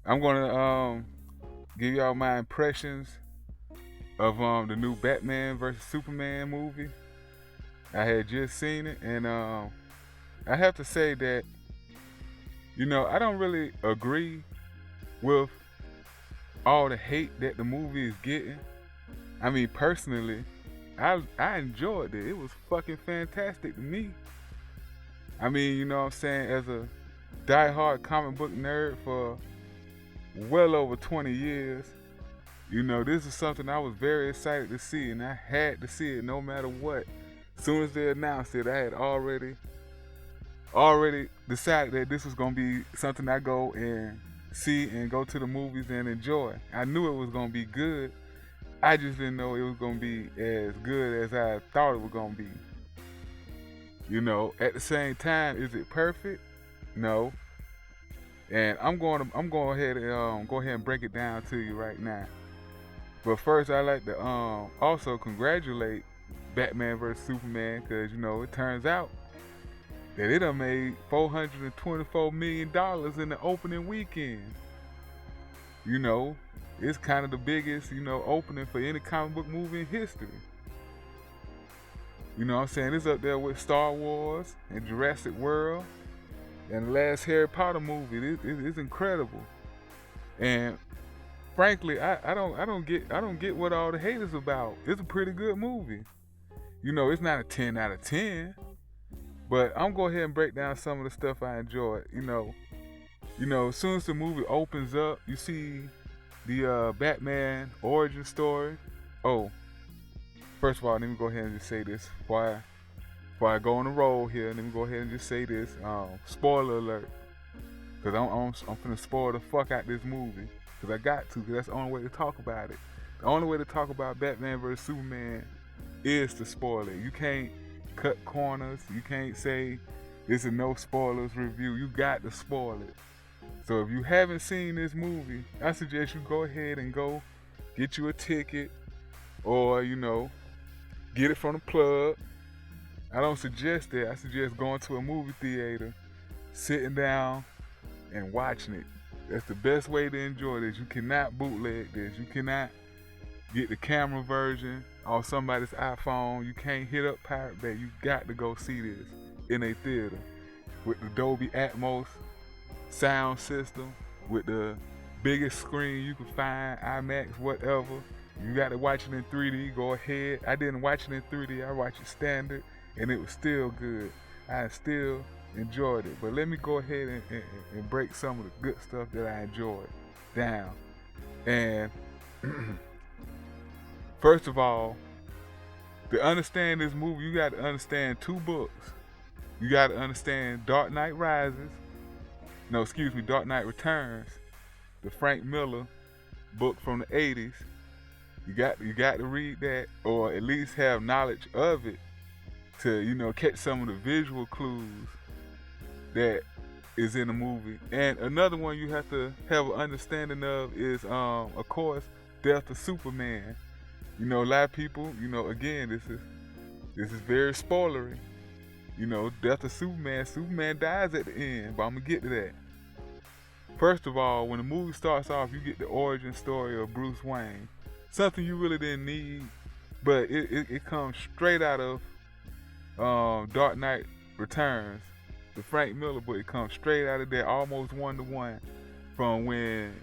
I'm gonna give y'all my impressions of the new Batman versus Superman movie. I had just seen it, and I have to say that I don't really agree with all the hate that the movie is getting. I mean, personally, I enjoyed it. It was fucking fantastic to me. I mean, you know what I'm saying, as a diehard comic book nerd for well over 20 years, this is something I was very excited to see, and I had to see it no matter what. As soon as they announced it, I had already decided that this was gonna be something I go and see and go to the movies and enjoy. I knew it was gonna be good. I just didn't know it was gonna be as good as I thought it was gonna be. At the same time, is it perfect? No. And I'm going ahead and go ahead and break it down to you right now. But first, I like to also congratulate Batman vs Superman because it turns out that it done made $424 million in the opening weekend. It's kind of the biggest opening for any comic book movie in history. You know what I'm saying? It's up there with Star Wars and Jurassic World and the last Harry Potter movie. It's incredible. And frankly, I don't get what all the hate is about. It's a pretty good movie. It's not a 10 out of 10, but I'm going ahead and break down some of the stuff I enjoyed. As soon as the movie opens up, you see the Batman origin story. Oh, first of all, let me go ahead and just say this before I go on the roll here. Let me go ahead and just say this. Spoiler alert, because I'm finna spoil the fuck out this movie. Because I got to, because that's the only way to talk about it. The only way to talk about Batman vs. Superman is to spoil it. You can't cut corners. You can't say it's a no spoilers review. You got to spoil it. So if you haven't seen this movie, I suggest you go ahead and go get you a ticket or, get it from the plug. I don't suggest that. I suggest going to a movie theater, sitting down, and watching it. That's the best way to enjoy this. You cannot bootleg this. You cannot get the camera version on somebody's iPhone. You can't hit up Pirate Bay. You got to go see this in a theater with the Dolby Atmos sound system, with the biggest screen you can find, IMAX, whatever. You got to watch it in 3D. Go ahead. I didn't watch it in 3D. I watched it standard, and it was still good. I still enjoyed it. But let me go ahead and break some of the good stuff that I enjoyed down. And first of all, to understand this movie, you got to understand two books. You got to understand Dark Knight Returns, the Frank Miller book from the 80s. You got to read that, or at least have knowledge of it, to catch some of the visual clues that is in the movie. And another one you have to have an understanding of is, of course, Death of Superman. A lot of people, again, this is very spoilery. Death of Superman. Superman dies at the end, but I'm gonna get to that. First of all, when the movie starts off, you get the origin story of Bruce Wayne. Something you really didn't need, but it comes straight out of Dark Knight Returns, the Frank Miller book. It comes straight out of there, almost 1-to-1, from when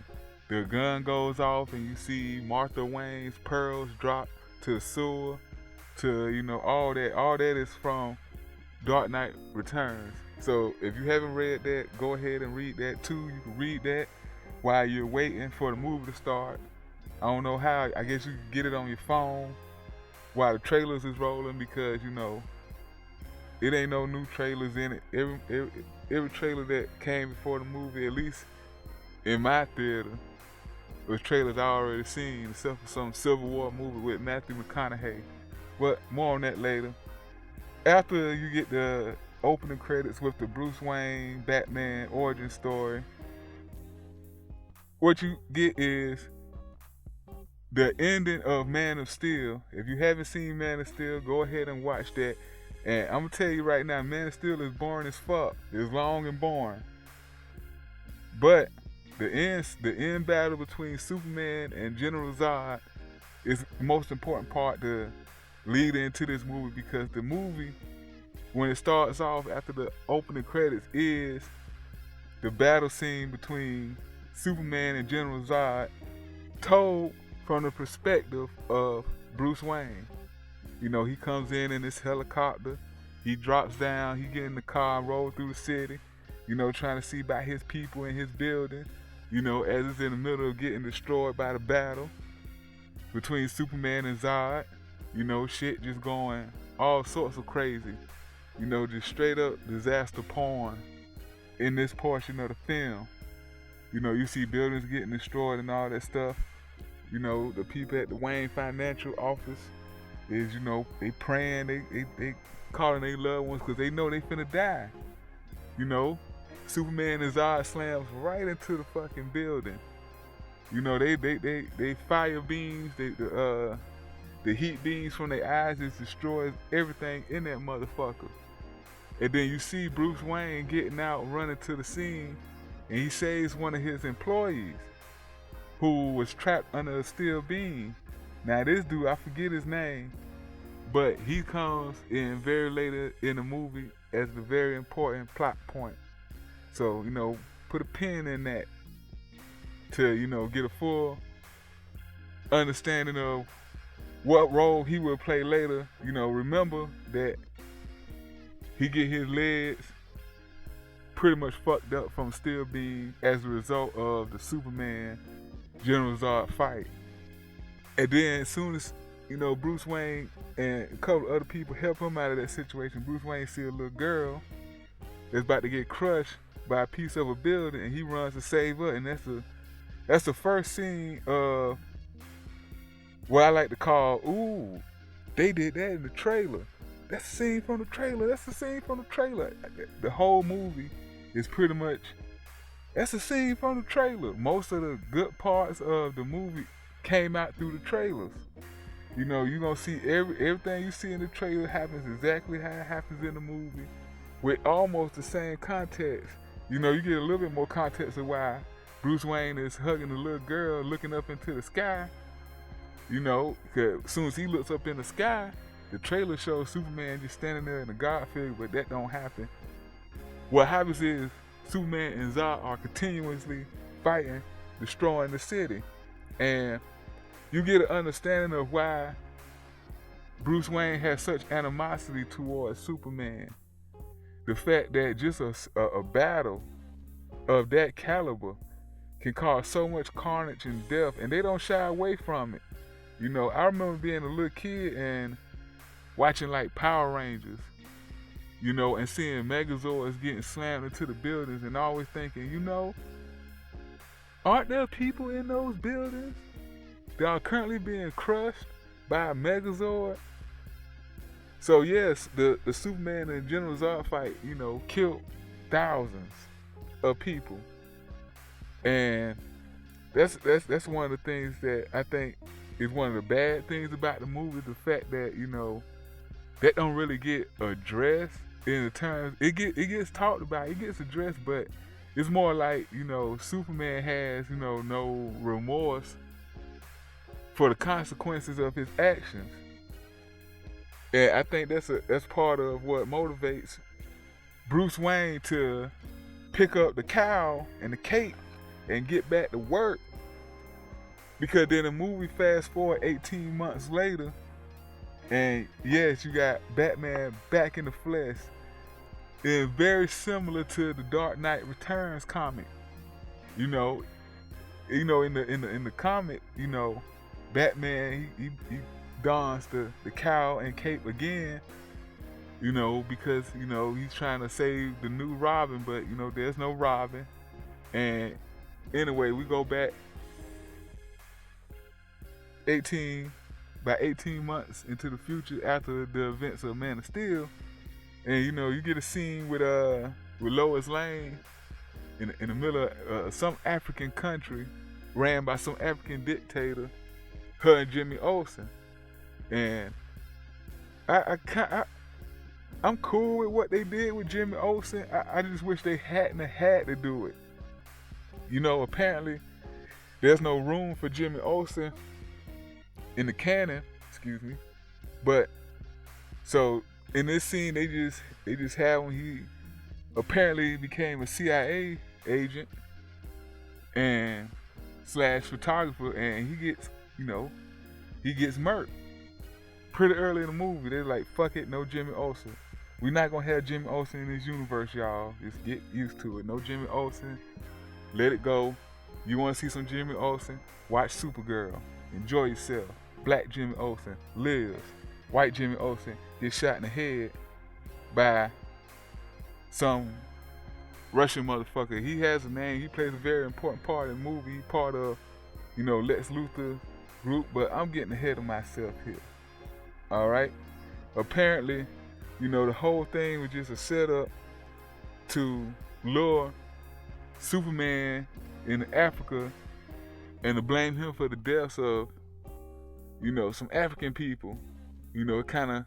the gun goes off and you see Martha Wayne's pearls drop to the sewer, to all that. All that is from Dark Knight Returns. So if you haven't read that, go ahead and read that too. You can read that while you're waiting for the movie to start. I don't know how. I guess you can get it on your phone while the trailers is rolling, because it ain't no new trailers in it. Every trailer that came before the movie, at least in my theater, was trailers I already seen, except for some Civil War movie with Matthew McConaughey. But more on that later. After you get the opening credits with the Bruce Wayne Batman origin story, what you get is the ending of Man of Steel. If you haven't seen Man of Steel, go ahead and watch that. And I'm gonna tell you right now, Man of Steel is boring as fuck. It's long and boring. But the end battle between Superman and General Zod is the most important part to lead into this movie, because the movie, when it starts off after the opening credits, is the battle scene between Superman and General Zod, told from the perspective of Bruce Wayne. You know, he comes in this helicopter, he drops down, he get in the car and roll through the city, you know, trying to see about his people in his building, you know, as it's in the middle of getting destroyed by the battle between Superman and Zod. You know, shit just going all sorts of crazy. You know, just straight up disaster porn in this portion of the film. You know, you see buildings getting destroyed and all that stuff. You know, the people at the Wayne Financial office is, you know, they praying, they calling their loved ones because they know they finna die. You know, Superman and Zod slams right into the fucking building. You know, they fire beams, the heat beams from their eyes just destroys everything in that motherfucker. And then you see Bruce Wayne getting out, running to the scene, and he saves one of his employees who was trapped under a steel beam. Now this dude, I forget his name, but he comes in very later in the movie as the very important plot point. So, you know, put a pin in that to, you know, get a full understanding of what role he will play later. You know, remember that he get his legs pretty much fucked up from steel beam as a result of the Superman General Zod fight. And then as soon as, you know, Bruce Wayne and a couple other people help him out of that situation, Bruce Wayne see a little girl that's about to get crushed by a piece of a building, and he runs to save her. And that's the first scene of what I like to call, ooh, they did that in the trailer. That's the scene from the trailer. That's the scene from the trailer. The whole movie is pretty much, that's the scene from the trailer. Most of the good parts of the movie came out through the trailers. You know, you're going to see everything you see in the trailer happens exactly how it happens in the movie with almost the same context. You know, you get a little bit more context of why Bruce Wayne is hugging the little girl looking up into the sky. You know, because as soon as he looks up in the sky, the trailer shows Superman just standing there in a God figure, but that don't happen. What happens is Superman and Zod are continuously fighting, destroying the city. And you get an understanding of why Bruce Wayne has such animosity towards Superman. The fact that just a battle of that caliber can cause so much carnage and death, and they don't shy away from it. You know, I remember being a little kid and watching like Power Rangers, you know, and seeing Megazords getting slammed into the buildings, and always thinking, you know, aren't there people in those buildings that are currently being crushed by a Megazord? So yes, the Superman and General Zod fight, you know, killed thousands of people. And that's one of the things that I think is one of the bad things about the movie, the fact that, you know, that don't really get addressed in the terms, it gets talked about, it gets addressed, but it's more like, you know, Superman has, you know, no remorse for the consequences of his actions. And I think that's part of what motivates Bruce Wayne to pick up the cowl and the cape and get back to work. Because then the movie fast forward 18 months later, and yes, you got Batman back in the flesh. And very similar to the Dark Knight Returns comic. You know, in the comic, you know, Batman he dons the cowl and cape again, you know, because, you know, he's trying to save the new Robin, but, you know, there's no Robin. And anyway, we go back 18 months into the future after the events of Man of Steel, and, you know, you get a scene with Lois Lane in the middle of some African country ran by some African dictator, her and Jimmy Olsen. And I'm cool with what they did with Jimmy Olsen. I just wish they hadn't had to do it. apparently there's no room for Jimmy Olsen in the canon, excuse me. But so in this scene, they just had when he apparently became a CIA agent and slash photographer, and he gets murked pretty early in the movie. They're like, fuck it, no Jimmy Olsen. We're not gonna have Jimmy Olsen in this universe, y'all. Just get used to it. No Jimmy Olsen. Let it go. You want to see some Jimmy Olsen? Watch Supergirl. Enjoy yourself. Black Jimmy Olsen lives. White Jimmy Olsen gets shot in the head by some Russian motherfucker. He has a name. He plays a very important part in the movie. He's part of, Lex Luthor group. But I'm getting ahead of myself here. All right. Apparently, the whole thing was just a setup to lure Superman in Africa and to blame him for the deaths of, some African people. It kind of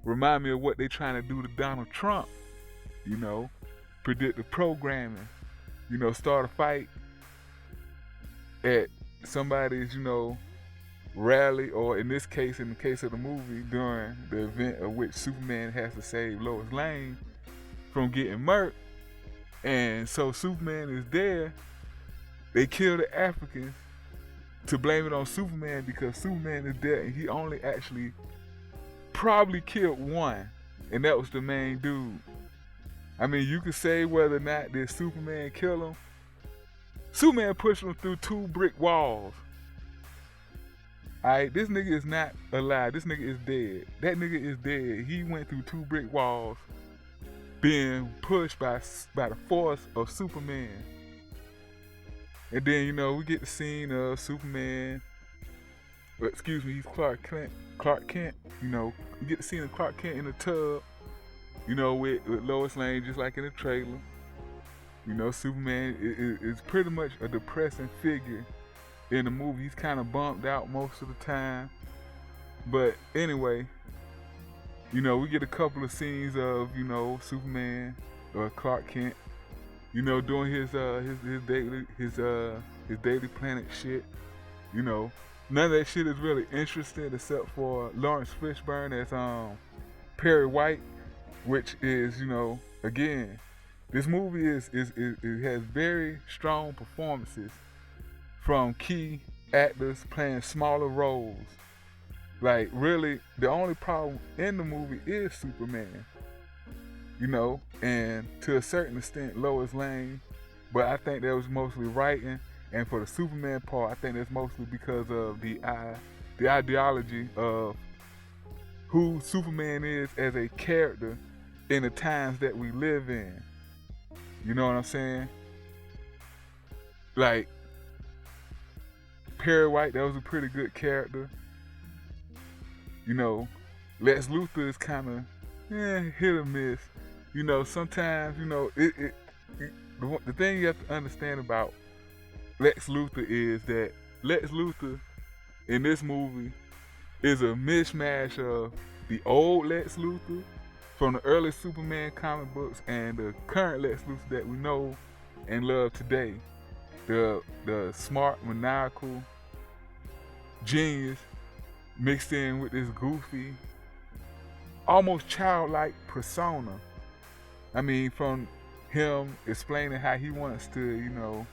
remind me of what they're trying to do to Donald Trump. Predictive programming. Start a fight at somebody's, rally, or in the case of the movie, during the event of which Superman has to save Lois Lane from getting murked. And so Superman is there. They kill the Africans to blame it on Superman because Superman is there and he only actually probably killed one, and that was the main dude. I mean, you could say whether or not did Superman kill him. Superman pushed him through 2 brick walls. Alright, this nigga is not alive. This nigga is dead. That nigga is dead. He went through 2 brick walls being pushed by the force of Superman. And then, we get the scene of Superman. He's Clark Kent. We get the scene of Clark Kent in the tub, with Lois Lane, just like in the trailer. Superman is pretty much a depressing figure in the movie. He's kind of bummed out most of the time. But anyway, we get a couple of scenes of, Superman or Clark Kent, doing his daily planet shit. None of that shit is really interesting except for Lawrence Fishburne as Perry White, which is, again, this movie it has very strong performances from key actors playing smaller roles. Like, really, the only problem in the movie is Superman, and to a certain extent Lois Lane, but I think that was mostly writing. And for the Superman part, I think that's mostly because of the ideology of who Superman is as a character in the times that we live in. You know what I'm saying? Like, Perry White, that was a pretty good character. Lex Luthor is kind of hit or miss. Sometimes, the thing you have to understand about Lex Luthor is that Lex Luthor in this movie is a mishmash of the old Lex Luthor from the early Superman comic books and the current Lex Luthor that we know and love today. The smart, maniacal genius mixed in with this goofy, almost childlike persona. I mean, from him explaining how he wants to,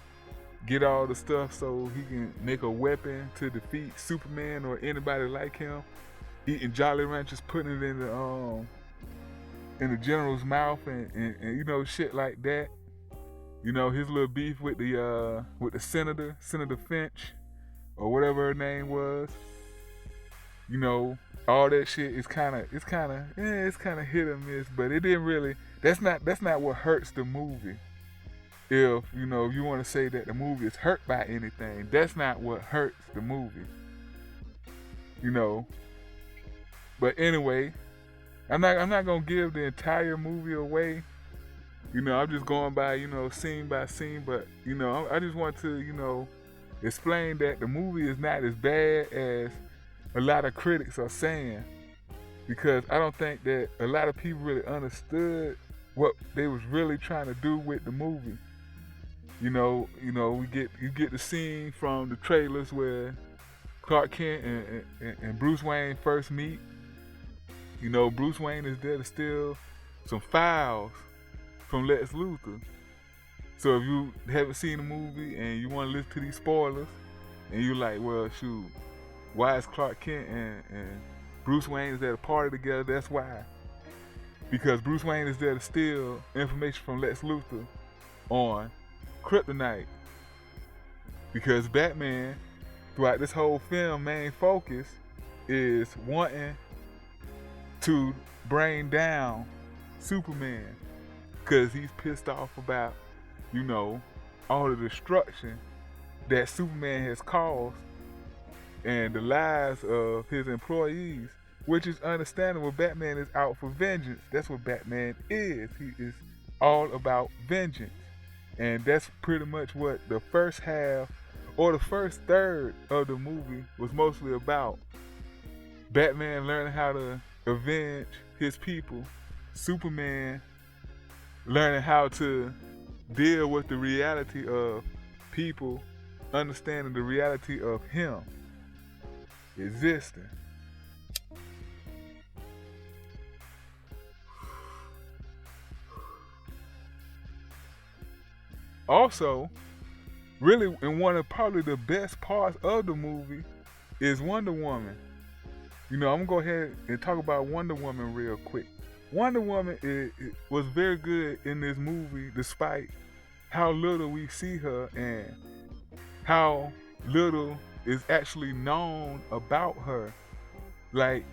get all the stuff so he can make a weapon to defeat Superman or anybody like him. Eating Jolly Ranchers, putting it in the general's mouth, and shit like that. His little beef with the Senator Finch, or whatever her name was. All that shit is kind of hit or miss, but it didn't really. That's not what hurts the movie. If you want to say that the movie is hurt by anything, that's not what hurts the movie. But anyway, I'm not gonna give the entire movie away. I'm just going by scene by scene. But I just want to explain that the movie is not as bad as a lot of critics are saying, because I don't think that a lot of people really understood what they was really trying to do with the movie. You get the scene from the trailers where Clark Kent and Bruce Wayne first meet. Bruce Wayne is there to steal some files from Lex Luthor. So if you haven't seen the movie and you want to listen to these spoilers, and you're like, well, shoot, why is Clark Kent and Bruce Wayne is at a party together? That's why. Because Bruce Wayne is there to steal information from Lex Luthor on Kryptonite. Because Batman, throughout this whole film, main focus is wanting to bring down Superman. Because he's pissed off about, all the destruction that Superman has caused and the lives of his employees, which is understandable. Batman is out for vengeance. That's what Batman is. He is all about vengeance. And that's pretty much what the first half or the first third of the movie was mostly about. Batman learning how to avenge his people. Superman learning how to deal with the reality of people, understanding the reality of him existing. Also, really, and one of probably the best parts of the movie is Wonder Woman. I'm gonna go ahead and talk about Wonder Woman real quick. Wonder Woman was very good in this movie, despite how little we see her and how little is actually known about her. Like,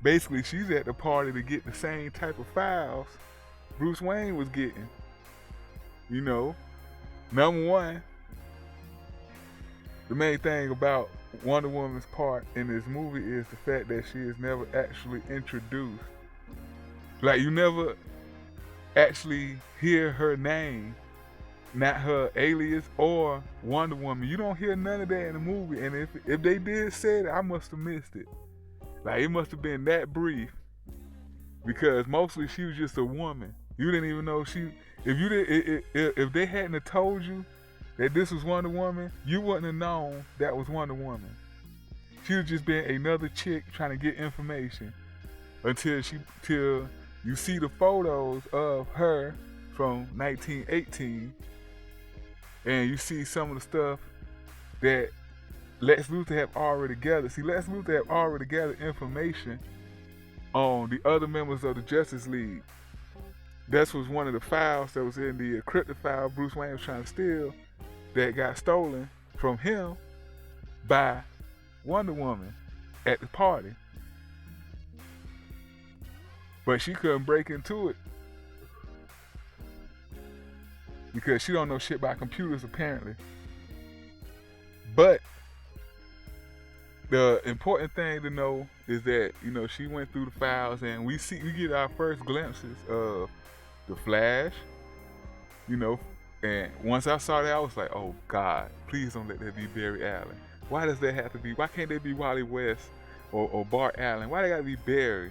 basically, she's at the party to get the same type of files Bruce Wayne was getting. Number one, the main thing about Wonder Woman's part in this movie is the fact that she is never actually introduced. Like, you never actually hear her name, not her alias or Wonder Woman. You don't hear none of that in the movie. And if they did say it, I must have missed it. Like, it must have been that brief, because mostly she was just a woman. You didn't even know if they hadn't have told you that this was Wonder Woman, you wouldn't have known that was Wonder Woman. She was just been another chick trying to get information until you see the photos of her from 1918, and you see some of the stuff that Lex Luthor have already gathered. See, Lex Luthor have already gathered information on the other members of the Justice League. That was one of the files that was in the encrypted file Bruce Wayne was trying to steal that got stolen from him by Wonder Woman at the party. But she couldn't break into it because she don't know shit about computers, apparently. But the important thing to know is that, she went through the files, and we get our first glimpses of the Flash, and once I saw that, I was like, oh God, please don't let that be Barry Allen. Why does that have to be? Why can't they be Wally West or Bart Allen? Why they gotta be Barry?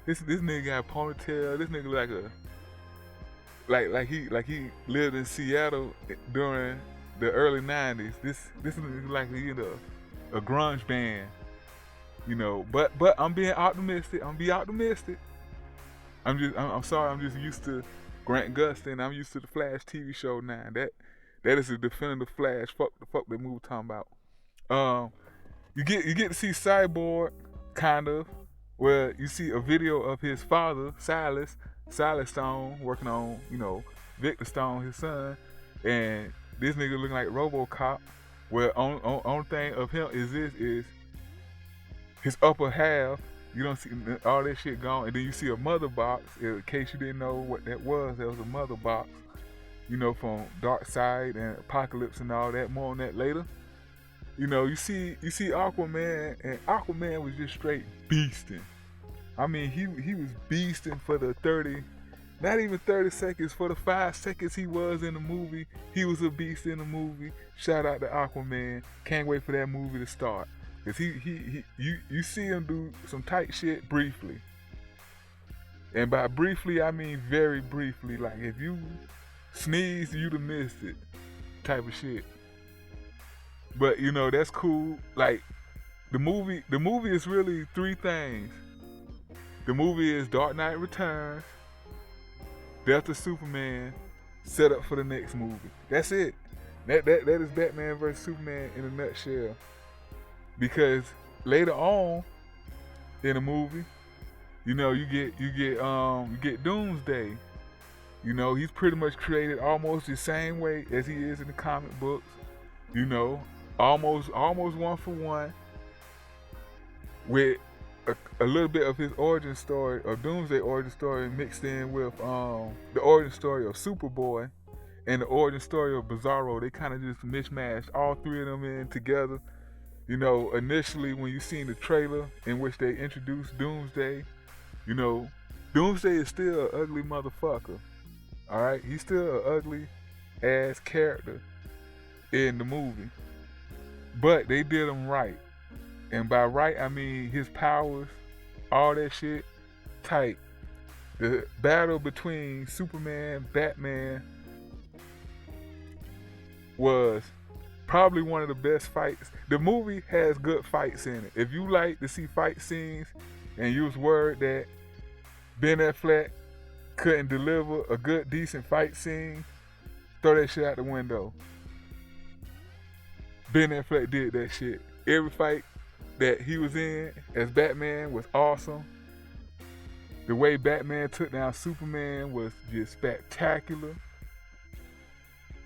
This nigga got a ponytail. This nigga like he lived in Seattle during the early 90s. This nigga like he in a grunge band, But I'm being optimistic. I'm sorry. I'm just used to Grant Gustin. I'm used to the Flash TV show now. That is a definitive Flash. Fuck the movie talking about. You get to see Cyborg, kind of, where you see a video of his father, Silas Stone, working on, Victor Stone, his son, and this nigga looking like RoboCop. Where only thing of him is his upper half. You don't see all that shit gone, and then you see a mother box. In case you didn't know what that was a mother box, from Darkseid and Apocalypse and all that. More on that later. You see Aquaman, and Aquaman was just straight beasting. I mean, he was beasting for the 30, not even 30 seconds, for the 5 seconds he was in the movie. He was a beast in the movie. Shout out to Aquaman. Can't wait for that movie to start. Cause you see him do some tight shit briefly, and by briefly I mean very briefly. Like, if you Sneeze, you'd have missed it, type of shit. But you know that's cool. Like the movie is really three things. The movie is Dark Knight Returns, Death of Superman, set up for the next movie. That's it. That is Batman vs Superman in a nutshell. Because later on in the movie, you know, you get Doomsday. You know, he's pretty much created almost the same way as he is in the comic books. You know, almost one for one, with a little bit of his origin story, of Doomsday origin story, mixed in with the origin story of Superboy and the origin story of Bizarro. They kind of just mishmashed all three of them in together. You know, initially when you seen the trailer in which they introduced Doomsday, you know, Doomsday is still an ugly motherfucker. All right, he's still an ugly ass character in the movie, but they did him right. And by right, I mean his powers, all that shit, tight. The battle between Superman, Batman was probably one of the best fights. The movie has good fights in it. If you like to see fight scenes and you was worried that Ben Affleck couldn't deliver a good, decent fight scene, throw that shit out the window. Ben Affleck did that shit. Every fight that he was in as Batman was awesome. The way Batman took down Superman was just spectacular.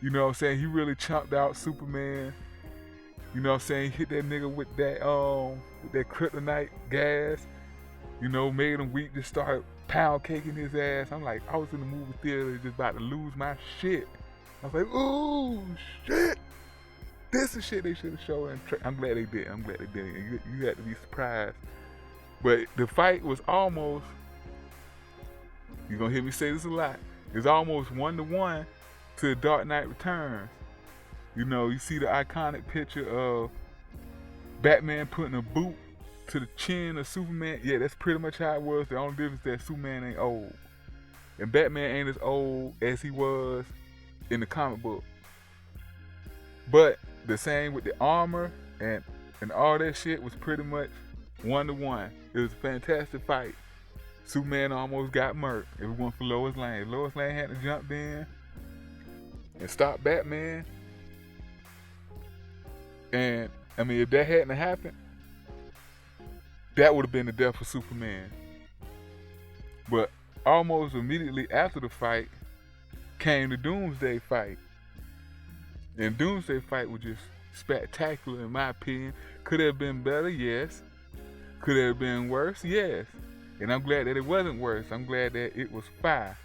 You know what I'm saying? He really chomped out Superman. You know what I'm saying? He hit that nigga with that kryptonite gas. You know, made him weak, just started pound caking his ass. I'm like, I was in the movie theater just about to lose my shit. I was like, ooh, shit. This is shit they should have shown. I'm glad they did. You had to be surprised. But the fight was almost, you're going to hear me say this a lot, it's almost 1-to-1 to Dark Knight Returns. You know, you see the iconic picture of Batman putting a boot to the chin of Superman. Yeah, that's pretty much how it was. The only difference is that Superman ain't old. And Batman ain't as old as he was in the comic book. But the same with the armor and all that shit was pretty much 1-to-1. It was a fantastic fight. Superman almost got murked. If it wasn't for Lois Lane. Lois Lane had to jump in and stop Batman. And I mean, if that hadn't happened, that would have been the death of Superman. But almost immediately after the fight came the Doomsday fight. And Doomsday fight was just spectacular in my opinion. Could it have been better? Yes. Could it have been worse? Yes. And I'm glad that it wasn't worse. I'm glad that it was fire.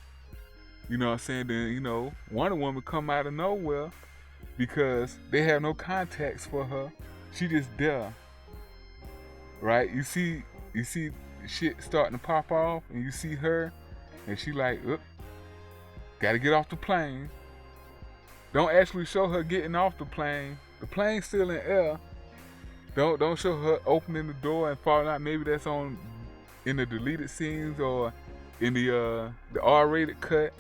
You know what I'm saying? Then, you know, Wonder Woman come out of nowhere because they have no context for her. She just there. Right? You see shit starting to pop off and you see her and she like, gotta get off the plane. Don't actually show her getting off the plane. The plane's still in air. Don't show her opening the door and falling out. Maybe that's in the deleted scenes or in the R-rated cut.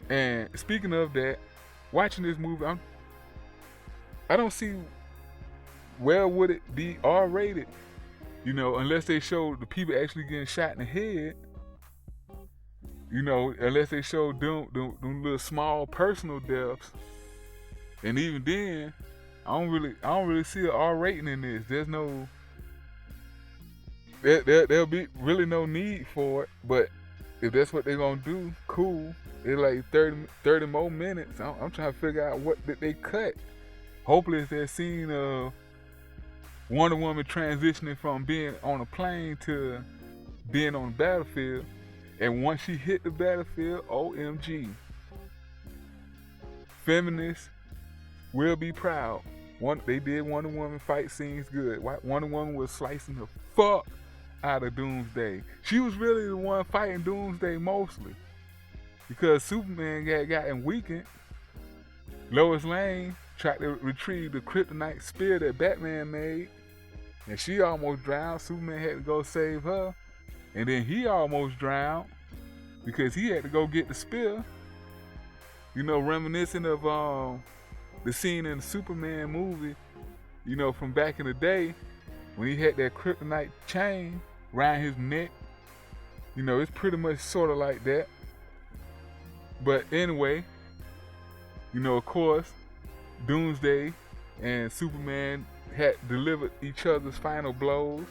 And speaking of that, watching this movie, I don't see where would it be R-rated, you know, unless they show the people actually getting shot in the head. You know, unless they show them little small personal deaths. And even then, I don't really see an R rating in this. There'll be really no need for it. But if that's what they're gonna do, cool. It's like 30 more minutes. I'm trying to figure out what did they cut. Hopefully it's that scene of Wonder Woman transitioning from being on a plane to being on the battlefield. And once she hit the battlefield, OMG. Feminists will be proud. They did Wonder Woman fight scenes good. Wonder Woman was slicing the fuck out of Doomsday. She was really the one fighting Doomsday mostly. Because Superman got gotten weakened. Lois Lane tried to retrieve the kryptonite spear that Batman made. And she almost drowned. Superman had to go save her. And then he almost drowned because he had to go get the spear. reminiscent of the scene in the Superman movie, from back in the day when he had that kryptonite chain around his neck. It's pretty much sort of like that. But anyway, of course, Doomsday and Superman had delivered each other's final blows.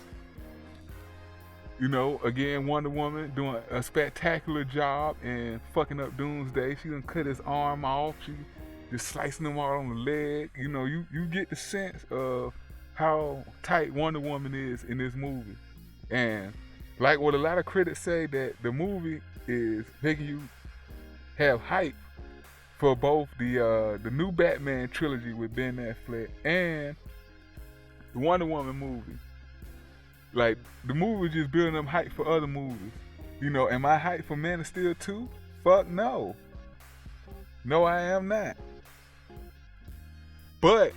Again, Wonder Woman doing a spectacular job and fucking up Doomsday. She done cut his arm off. She just slicing him out on the leg. You get the sense of how tight Wonder Woman is in this movie. And like what a lot of critics say, that the movie is making you have hype for both the new Batman trilogy with Ben Affleck and the Wonder Woman movie. Like, the movie was just building up hype for other movies. Am I hyped for Man of Steel 2? Fuck no. No, I am not. But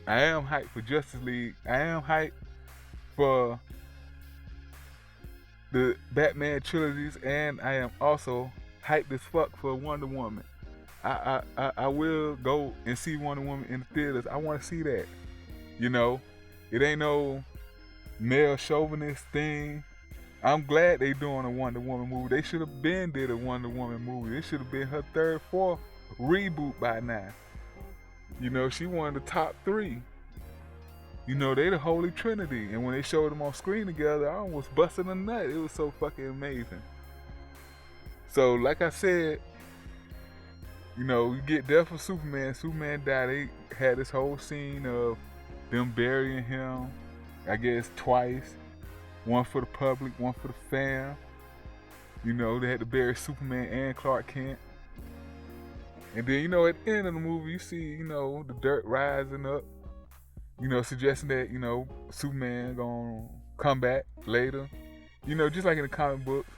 I am hyped for Justice League. I am hyped for the Batman trilogies, and I am also hyped as fuck for Wonder Woman. I will go and see Wonder Woman in the theaters. I want to see that. It ain't no male chauvinist thing. I'm glad they doing a Wonder Woman movie. They should have been did a Wonder Woman movie. It should have been her third, fourth reboot by now. She one of the top 3. They the Holy Trinity. And when they showed them on screen together, I almost busted a nut. It was so fucking amazing. So, like I said, you get Death of Superman. Superman died. They had this whole scene of them burying him, I guess twice. One for the public, one for the fam. They had to bury Superman and Clark Kent. And then, at the end of the movie, you see, the dirt rising up. Suggesting that, Superman gonna come back later. Just like in the comic books,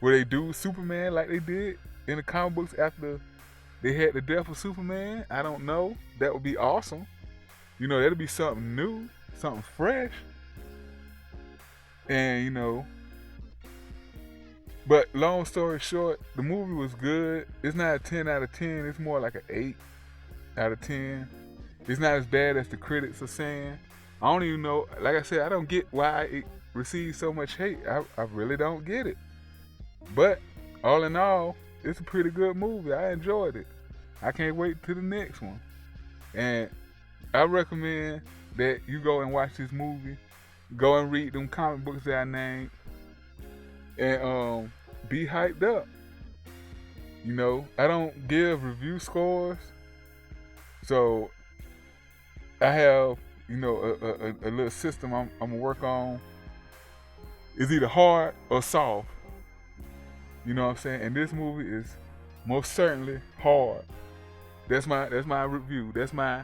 where they do Superman like they did in the comic books after they had the death of Superman. I don't know. That would be awesome. That'd be something new, something fresh. And, but long story short, the movie was good. It's not a 10 out of 10. It's more like an 8 out of 10. It's not as bad as the critics are saying. I don't even know. Like I said, I don't get why it receives so much hate. I really don't get it. But all in all, it's a pretty good movie. I enjoyed it. I can't wait to the next one. And I recommend that you go and watch this movie. Go and read them comic books that I named. And be hyped up. I don't give review scores. So I have, a little system I'm gonna work on. It's either hard or soft. You know what I'm saying? And this movie is most certainly hard. That's my review. That's my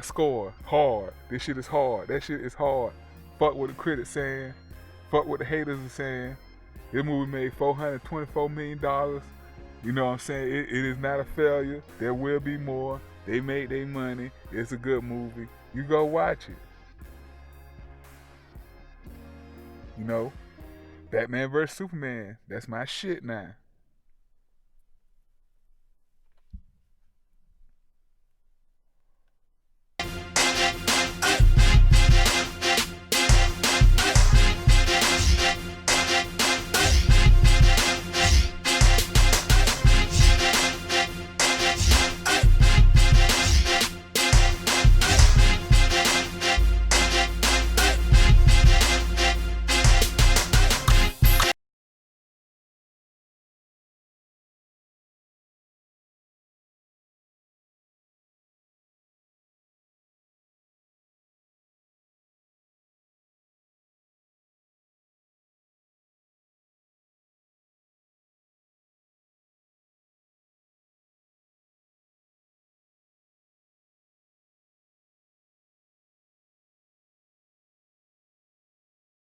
score. Hard. This shit is hard. That shit is hard. Fuck what the critics saying. Fuck what the haters are saying. This movie made $424 million. You know what I'm saying? It is not a failure. There will be more. They made their money. It's a good movie. You go watch it. Batman vs. Superman. That's my shit now.